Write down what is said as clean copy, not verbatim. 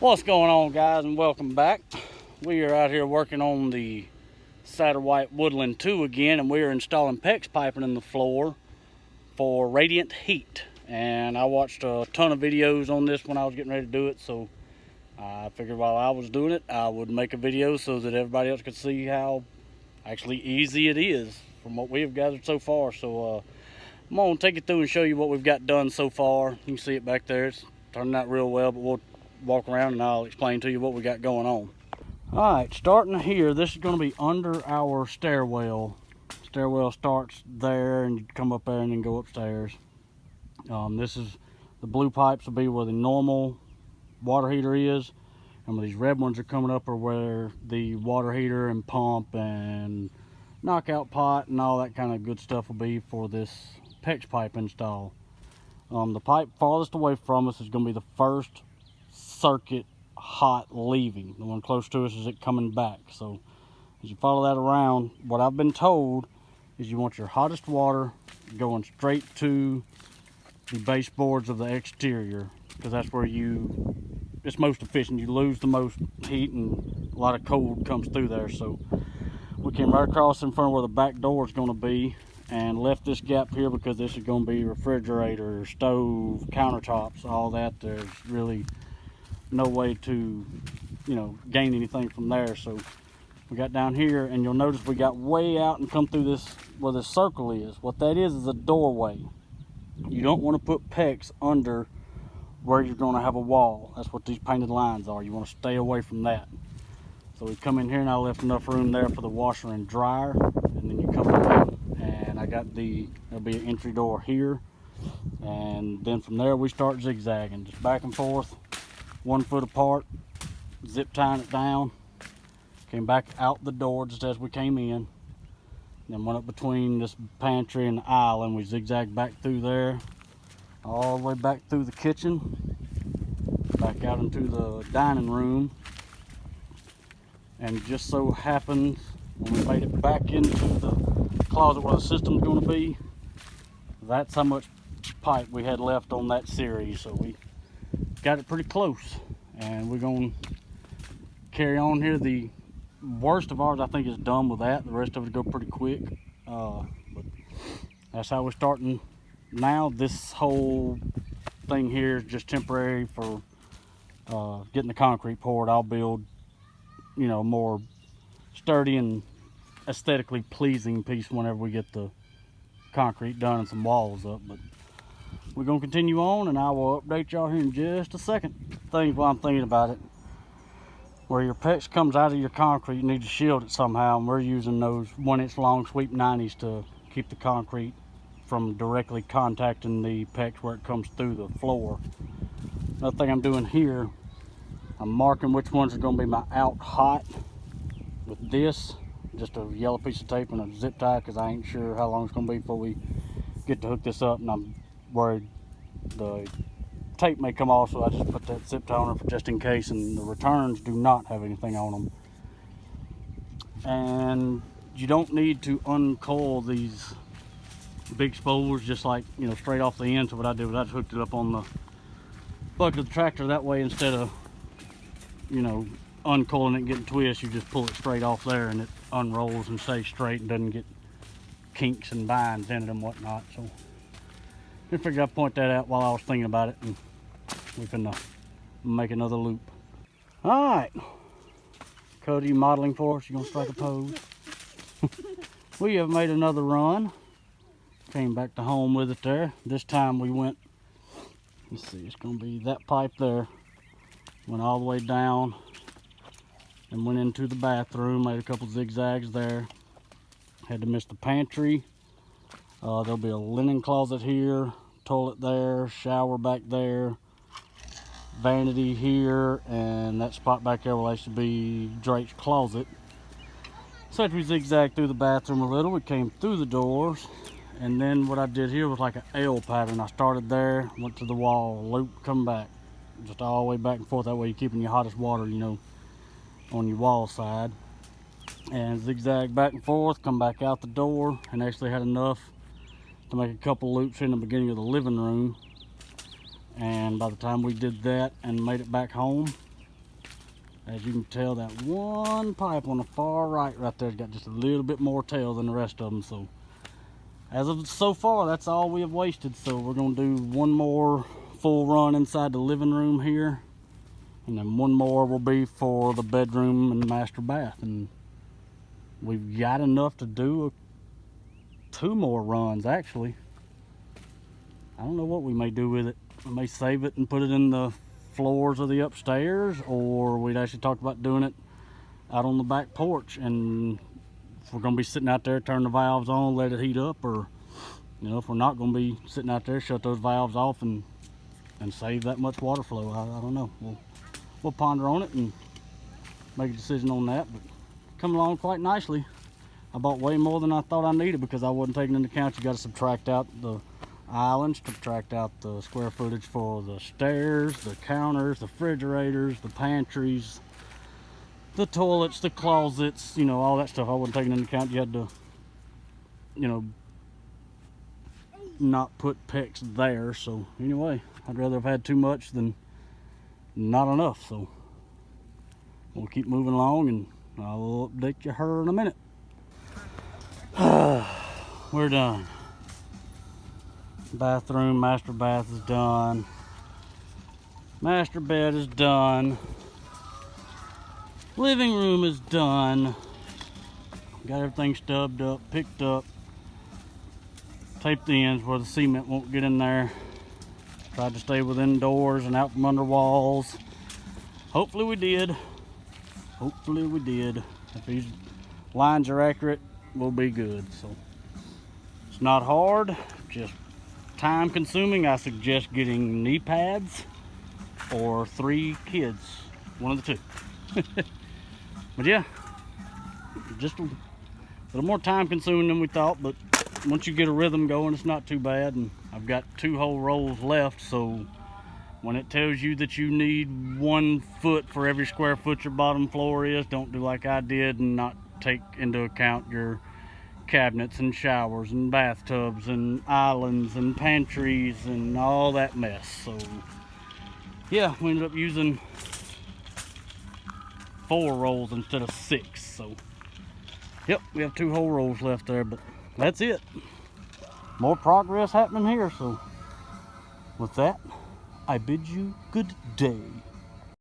What's going on, guys, and welcome back. We are out here working on the Satterwhite Woodland 2 again, and we are installing PEX piping in the floor for radiant heat. And I watched a ton of videos on this when I was getting ready to do it, so I figured while I was doing it I would make a video so that everybody else could see how actually easy it is from what we have gathered so far. So I'm going to take you through and show you what we've got done so far. You can see it back there. It's turning out real well, but we'll walk around and I'll explain to you what we got going on. All right, starting here, this is going to be under our stairwell. Stairwell starts there and you come up there and then go upstairs. This is the blue pipes will be where the normal water heater is, and where these red ones are coming up are where the water heater and pump and knockout pot and all that kind of good stuff will be for this PEX pipe install. The pipe farthest away from us is going to be the first circuit hot leaving. The one close to us is it coming back. So as you follow that around, what I've been told is you want your hottest water going straight to the baseboards of the exterior, because that's where it's most efficient. You lose the most heat and a lot of cold comes through there. So we came right across in front of where the back door is going to be and left this gap here because this is going to be refrigerator, stove, countertops, all that. There's really no way to, gain anything from there. So we got down here, and you'll notice we got way out and come through this where this circle is. What that is a doorway. You don't want to put PEX under where you're going to have a wall. That's what these painted lines are. You want to stay away from that. So we come in here and I left enough room there for the washer and dryer, and then you come in and I got there'll be an entry door here, and then from there we start zigzagging, just back and forth, 1 foot apart, zip tying it down. Came back out the door just as we came in, then went up between this pantry and the aisle, and we zigzagged back through there, all the way back through the kitchen, back out into the dining room. And just so happens when we made it back into the closet where the system's going to be, that's how much pipe we had left on that series. So we got it pretty close, and we're going to carry on here. The worst of ours I think is done with that. The rest of it will go pretty quick, but that's how we're starting now. This whole thing here is just temporary for getting the concrete poured. I'll build more sturdy and aesthetically pleasing piece whenever we get the concrete done and some walls up. But we're going to continue on, and I will update y'all here in just a second. Things while I'm thinking about it, where your PEX comes out of your concrete, you need to shield it somehow, and we're using those 1-inch long sweep 90s to keep the concrete from directly contacting the PEX where it comes through the floor. Another thing I'm doing here, I'm marking which ones are going to be my out hot with this, just a yellow piece of tape and a zip tie, because I ain't sure how long it's going to be before we get to hook this up, and I'm worried the tape may come off, so I just put that zip tie on it for just in case. And the returns do not have anything on them. And you don't need to uncoil these big spools just like straight off the end. So what I did was I just hooked it up on the bucket of the tractor. That way, instead of uncoiling it and getting twists, you just pull it straight off there and it unrolls and stays straight and doesn't get kinks and binds in it and whatnot. So I figured I'd point that out while I was thinking about it, and we can make another loop. All right, Cody, you modeling for us? You gonna strike a pose? We have made another run. Came back to home with it there. This time we went, let's see, it's gonna be that pipe there. Went all the way down and went into the bathroom, made a couple zigzags there. Had to miss the pantry. There'll be a linen closet here, toilet there, shower back there, vanity here, and that spot back there will actually be Drake's closet. So after we zigzagged through the bathroom a little, we came through the doors, and then what I did here was like an L pattern. I started there, went to the wall, loop, come back, just all the way back and forth. That way you're keeping your hottest water, on your wall side, and zigzag back and forth, come back out the door, and actually had enough to make a couple loops in the beginning of the living room. And by the time we did that and made it back home, As you can tell, that one pipe on the far right there's got just a little bit more tail than the rest of them. So as of so far, that's all we have wasted. So we're gonna do one more full run inside the living room here, and then one more will be for the bedroom and master bath. And we've got enough to do two more runs actually. I don't know what we may do with it. We may save it and put it in the floors of the upstairs, or we'd actually talked about doing it out on the back porch. And if we're gonna be sitting out there, turn the valves on, let it heat up, or if we're not gonna be sitting out there, shut those valves off and save that much water flow. I don't know. We'll ponder on it and make a decision on that. But come along quite nicely. I bought way more than I thought I needed because I wasn't taking into account you got to subtract out the islands, subtract out the square footage for the stairs, the counters, the refrigerators, the pantries, the toilets, the closets, all that stuff I wasn't taking into account. You had to, not put PEX there. So anyway, I'd rather have had too much than not enough. So we'll keep moving along and I'll update you her in a minute. We're done. Bathroom, master bath is done. Master bed is done. Living room is done. Got everything stubbed up, picked up. Taped the ends where the cement won't get in there. Tried to stay within doors and out from under walls. Hopefully we did. Hopefully we did. If these lines are accurate, we'll be good. So it's not hard, just time consuming. I suggest getting knee pads or 3 kids, one of the two. But yeah, just a little more time consuming than we thought, but once you get a rhythm going, it's not too bad. And I've got 2 whole rolls left, so when it tells you that you need 1 foot for every square foot your bottom floor is, don't do like I did and not take into account your cabinets and showers and bathtubs and islands and pantries and all that mess. So yeah, we ended up using 4 rolls instead of 6. So yep, we have 2 whole rolls left there, but that's it. More progress happening here. So with that, I bid you good day.